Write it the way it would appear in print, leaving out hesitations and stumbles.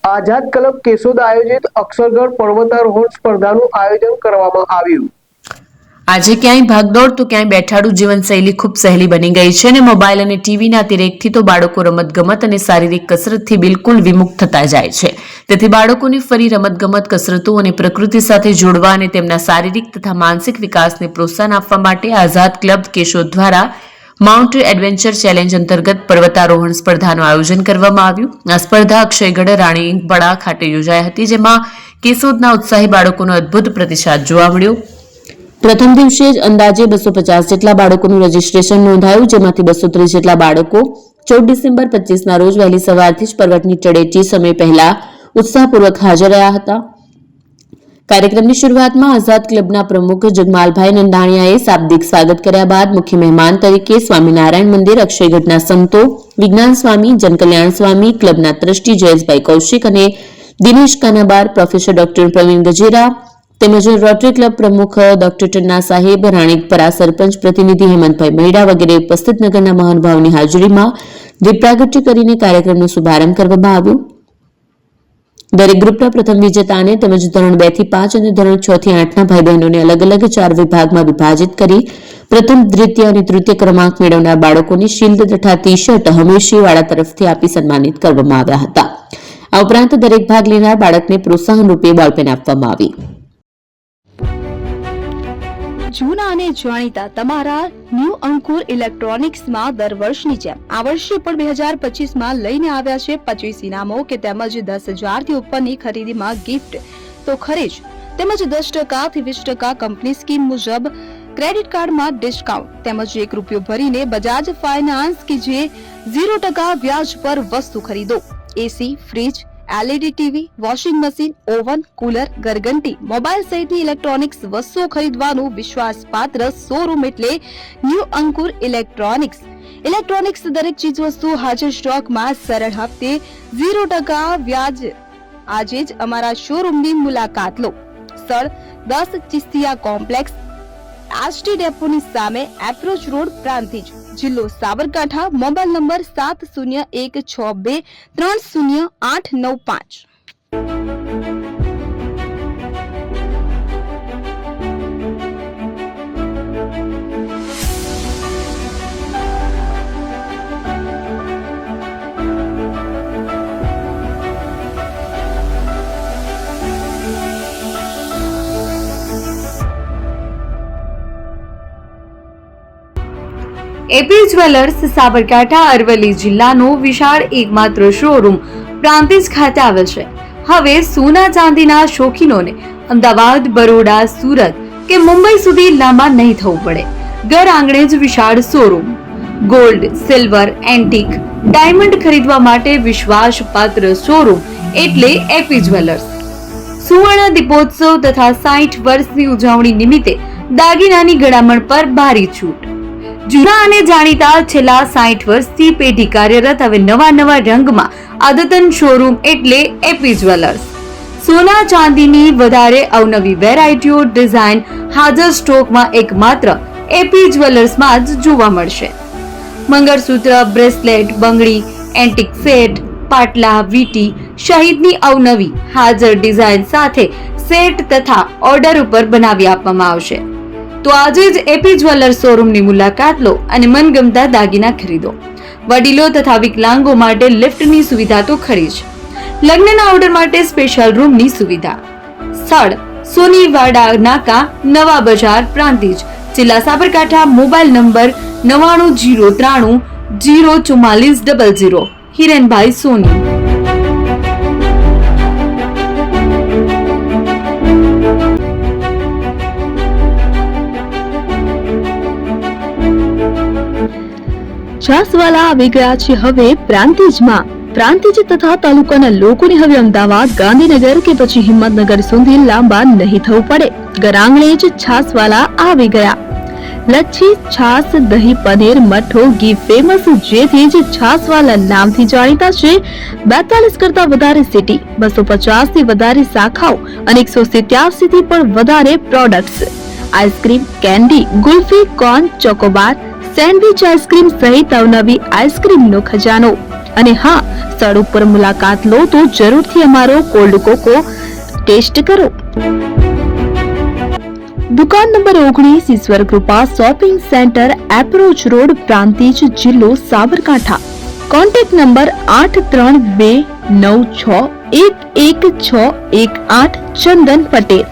આઝાદ club Keshod આયોજિત અક્ષરગઢ પર્વતારોહણ સ્પર્ધાનું આયોજન કરવામાં આવ્યું। આજે ક્યાંય ભાગદોડ તો ક્યાંય બેઠાડું જીવનશૈલી ખૂબ સહેલી બની ગઈ છે અને મોબાઈલ અને ટીવીના અતિરેકથી તો બાળકો રમતગમત અને શારીરિક કસરતથી બિલકુલ વિમુખ થતા જાય છે। તેથી બાળકોને ફરી રમતગમત, કસરતો અને પ્રકૃતિ સાથે જોડવા અને તેમના શારીરિક તથા માનસિક વિકાસને પ્રોત્સાહન આપવા માટે આઝાદ ક્લબ કેશોદ દ્વારા માઉન્ટ એડવેન્ચર ચેલેન્જ અંતર્ગત પર્વતારોહણ સ્પર્ધાનું આયોજન કરવામાં આવ્યું। આ સ્પર્ધા અક્ષયગઢ રાણીપડા ખાતે યોજાઈ હતી, જેમાં કેશોદના ઉત્સાહી બાળકોનો અદભુત પ્રતિસાદ જોવા મળ્યો। પ્રથમ દિવસે જ અંદાજે 250 જેટલા બાળકોનું રજીસ્ટ્રેશન નોંધાયું, જેમાંથી 230 જેટલા બાળકો 14 ડિસેમ્બર 25ના રોજ વહેલી સવારથી જ પર્વતની તળેટી સમય પહેલા ઉત્સાહપૂર્વક હાજર રહ્યા હતા। કાર્યક્રમની શરૂઆતમાં આઝાદ ક્લબના પ્રમુખ જગમાલભાઈ નંદાણીયાએ શાબ્દિક સ્વાગત કર્યા બાદ મુખ્ય મહેમાન તરીકે સ્વામિનારાયણ મંદિર, અક્ષયગઢના સંતો, વિજ્ઞાન સ્વામી, જનકલ્યાણ સ્વામી, ક્લબના ટ્રસ્ટી જયેશભાઈ કૌશિક અને દિનેશ કાનાબાર, પ્રોફેસર ડોક્ટર પ્રવીણ ગજેરા તેમજ રોટરી ક્લબ પ્રમુખ ડોક્ટર ટન્ના સાહેબ, રાણીપરા સરપંચ પ્રતિનિધિ હેમંતભાઈ મૈડા વગેરે ઉપસ્થિત નગરના મહાનુભાવોની હાજરીમાં દીપ પ્રાગટ્ય કરીને કાર્યક્રમનો શુભારંભ કરવામાં આવ્યો। દરેક ગ્રુપના પ્રથમ વિજેતાને તેમજ ધોરણ 2 થી 5 અને ધોરણ 6 થી 8ના ભાઈ બહેનોને અલગ અલગ 4 વિભાગમાં વિભાજિત કરી પ્રથમ, દ્વિતીય અને તૃતીય ક્રમાંક મેળવનાર બાળકોને શિલ્ડ તથા ટી શર્ટ હમીરસિંહવાડા તરફથી આપી સન્માનિત કરવામાં આવ્યા હતા। આ ઉપરાંત દરેક ભાગ લેનાર બાળકને પ્રોત્સાહન રૂપે બોલપેન આપવામાં આવી। જૂના અને જાણીતા તમારા ન્યૂ અંકુર ઇલેક્ટ્રોનિક્સમાં દર વર્ષની જેમ આ વર્ષે પણ 2025માં લઈને આવ્યા છે 25 ઇનામો કે તેમજ 10,000 થી ઉપરની ખરીદીમાં ગિફ્ટ તો ખરી જ, તેમજ 10% થી 20% કંપની સ્કીમ મુજબ ક્રેડિટ કાર્ડમાં ડિસ્કાઉન્ટ તેમજ 1 રૂપિયો ભરીને બજાજ ફાઇનાન્સ કે જે 0% વ્યાજ પર વસ્તુ ખરીદો। AC, fridge, LED TV, washing machine, oven, cooler, ગરગંટી, મોબાઈલ સહિતની ઇલેક્ટ્રોનિક્સ વસ્તુઓ ખરીદવાનું વિશ્વાસપાત્ર શોરૂમ એટલે ન્યૂ અંકુર ઇલેક્ટ્રોનિક્સ। ઇલેક્ટ્રોનિક્સ દરેક ચીજ વસ્તુ હાજર સ્ટોકમાં સરળ હપ્તે 0% વ્યાજ। આજે જ અમારા શોરૂમની મુલાકાત લો। સ્થળ 10 ચિસ્તિયા કોમ્પ્લેક્સ, આરટી ડેપોની સામે, એપ્રોચ રોડ, પ્રાંતિજ, જિલ્લો Sabarkantha. Mobile number 7012630895। AP jewellers Sabarkantha Aravalli જિલ્લાનો વિશાળ એકમાત્ર શોરૂમ પ્રાંતિજ ખાતે આવેલ છે। હવે સોના ચાંદીના શોખીનોને અમદાવાદ, બરોડા, સુરત કે મુંબઈ સુધી લાંબા નહીં થવું પડે। ઘર આંગણે જ વિશાળ showroom. Gold, silver, antique, diamond ખરીદવા માટે વિશ્વાસપાત્ર શોરૂમ એટલે એપી જ્વેલર્સ। સુવર્ણ દીપોત્સવ તથા 60 વર્ષની ઉજવણી નિમિત્તે દાગીનાની ગળામણ પર ભારી છૂટ। જૂના અને જાણીતા છેલ્લા 60 વર્ષથી પેઢી કાર્યરત હવે નવા રંગમાં અદ્યતન શોરૂમ એટલે એપી જ્વેલર્સ। સોના ચાંદીની વધારે અવનવી વેરાયટીઓ, ડિઝાઇન હાજર સ્ટોકમાં એકમાત્ર એપી જ્વેલર્સમાં જ જોવા મળશે। મંગળસૂત્ર, બ્રેસલેટ, બંગડી, એન્ટિક સેટ, પાટલા, વીટી સહિતની અવનવી હાજર ડિઝાઇન સાથે સેટ તથા ઓર્ડર ઉપર બનાવી આપવામાં આવશે। તો આજે જ એપી જ્વેલર્સ શોરૂમની મુલાકાત લો અને મનગમતા દાગીના ખરીદો। વડીલો તથા વિકલાંગો માટે લિફ્ટની સુવિધા તો ખરી જ, લગ્નના ઓર્ડર માટે સ્પેશિયલ રૂમની સુવિધા। સ્થળ સોનીવાડા નાકા, નવા બજાર, પ્રાંતિજ, જિલ્લા સાબરકાંઠા। Mobile number 9903 04400। હિરેનભાઈ સોની। છાસવાલા આવી ગયા છે હવે પ્રાંતિજમાં। પ્રાંતિજ તથા તાલુકાના લોકોને હવે અમદાવાદ, ગાંધીનગર કે પછી હિંમતનગર સુધી લાંબા નહીં થવું પડે। ઘર આંગણે જ છાસવાલા આવી ગયા। લચ્છી, છાસ, દહીં, પનીર, મઠો, ઘી ફેમસ, જેથી જ છાસવાલા નામથી જાણીતા છે। 42 કરતા વધારે સિટી, 250 થી વધારે શાખાઓ અને 187 થી પણ વધારે products. Ice cream, candy, kulfi, corn, Chocobar, sandwich ice cream સહિત અવનવી આઈસ્ક્રીમનો ખજાનો। અને હા, સ્થળ ઉપર મુલાકાત લો તો જરૂરથી અમારો કોલ્ડ કોકો ટેસ્ટ કરો. દુકાન number 19, Ishwar Krupa shopping centre, approach road, Prantij, જિલ્લો સાબરકાંઠા. Contact number 8329611618, Chandan Patel.